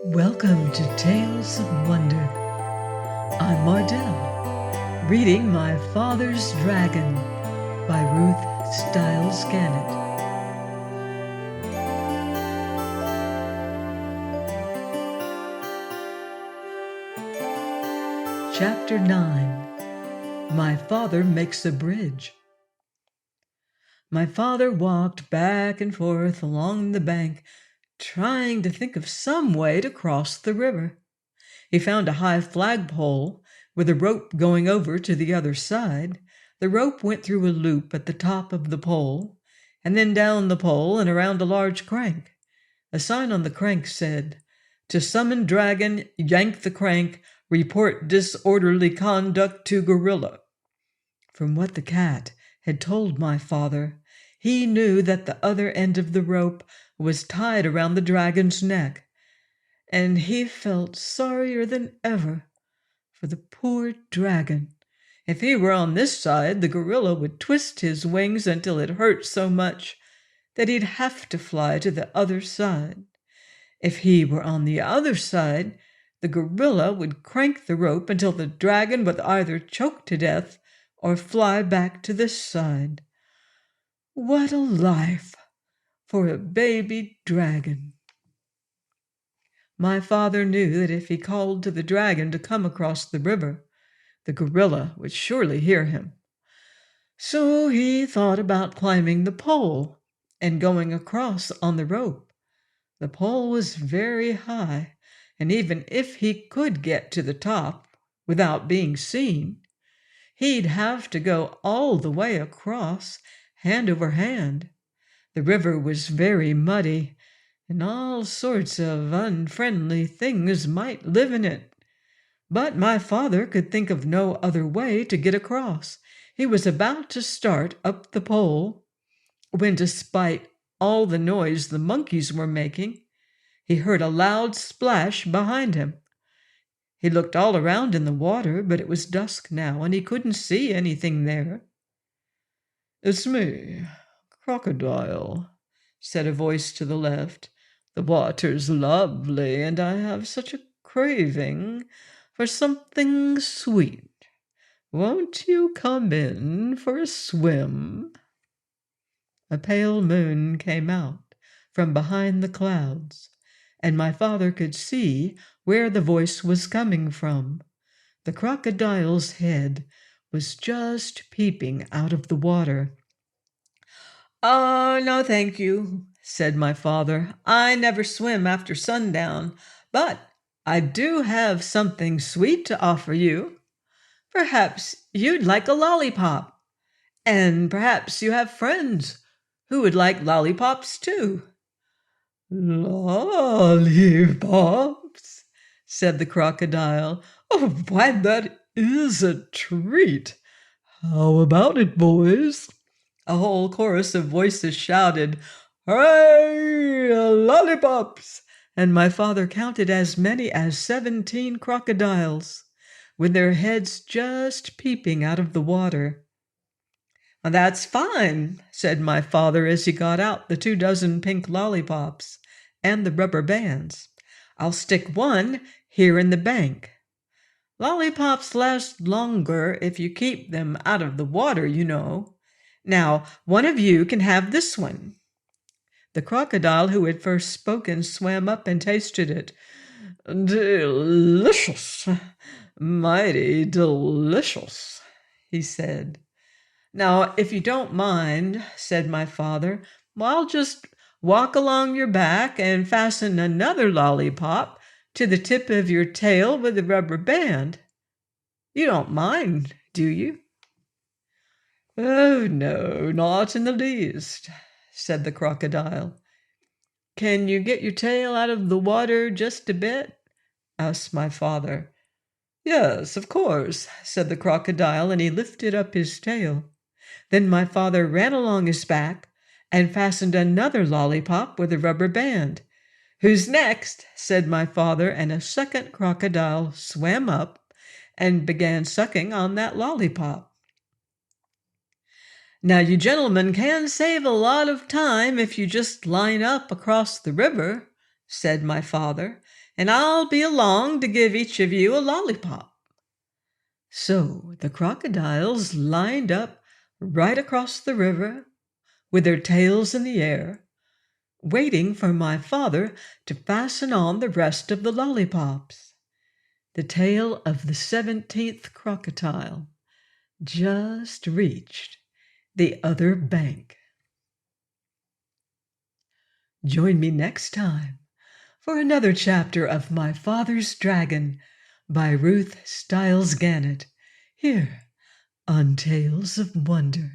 Welcome to Tales of Wonder. I'm Mardell, reading My Father's Dragon by Ruth Stiles Gannett. Chapter 9. My Father Makes a Bridge. My father walked back and forth along the bank, trying to think of some way to cross the river. He found a high flagpole with a rope going over to the other side. The rope went through a loop at the top of the pole, and then down the pole and around a large crank. A sign on the crank said, "To summon dragon, yank the crank, report disorderly conduct to gorilla." From what the cat had told my father, he knew that the other end of the rope was tied around the dragon's neck, and he felt sorrier than ever for the poor dragon. If he were on this side, the gorilla would twist his wings until it hurt so much that he'd have to fly to the other side. If he were on the other side, the gorilla would crank the rope until the dragon would either choke to death or fly back to this side. What a life for a baby dragon! My father knew that if he called to the dragon to come across the river, the gorilla would surely hear him. So he thought about climbing the pole and going across on the rope. The pole was very high, and even if he could get to the top without being seen, he'd have to go all the way across, hand over hand. The river was very muddy, and all sorts of unfriendly things might live in it. But my father could think of no other way to get across. He was about to start up the pole when, despite all the noise the monkeys were making, he heard a loud splash behind him. He looked all around in the water, but it was dusk now, and he couldn't see anything there. "It's me, Crocodile," said a voice to the left. "The water's lovely, and I have such a craving for something sweet. Won't you come in for a swim?" A pale moon came out from behind the clouds, and my father could see where the voice was coming from. The crocodile's head was just peeping out of the water. "Oh, no, thank you," said my father. "I never swim after sundown, but I do have something sweet to offer you. Perhaps you'd like a lollipop, and perhaps you have friends who would like lollipops too." "Lollipops," said the crocodile. "Oh, why, that is a treat. How about it, boys?" A whole chorus of voices shouted, "Hooray, lollipops!" And my father counted as many as 17 crocodiles, with their heads just peeping out of the water. "That's fine," said my father as he got out the 24 pink lollipops and the rubber bands. "I'll stick one here in the bank. Lollipops last longer if you keep them out of the water, you know. Now, one of you can have this one." The crocodile who had first spoken swam up and tasted it. "Delicious, mighty delicious," he said. "Now, if you don't mind," said my father, "I'll just walk along your back and fasten another lollipop to the tip of your tail with a rubber band. You don't mind, do you?" "Oh, no, not in the least," said the crocodile. "Can you get your tail out of the water just a bit?" asked my father. "Yes, of course," said the crocodile, and he lifted up his tail. Then my father ran along his back and fastened another lollipop with a rubber band. "Who's next?" said my father, and a second crocodile swam up and began sucking on that lollipop. "Now, you gentlemen can save a lot of time if you just line up across the river," said my father, "and I'll be along to give each of you a lollipop." So the crocodiles lined up right across the river with their tails in the air, waiting for my father to fasten on the rest of the lollipops. The tail of the 17th crocodile just reached the other bank. Join me next time for another chapter of My Father's Dragon by Ruth Stiles Gannett, here on Tales of Wonder.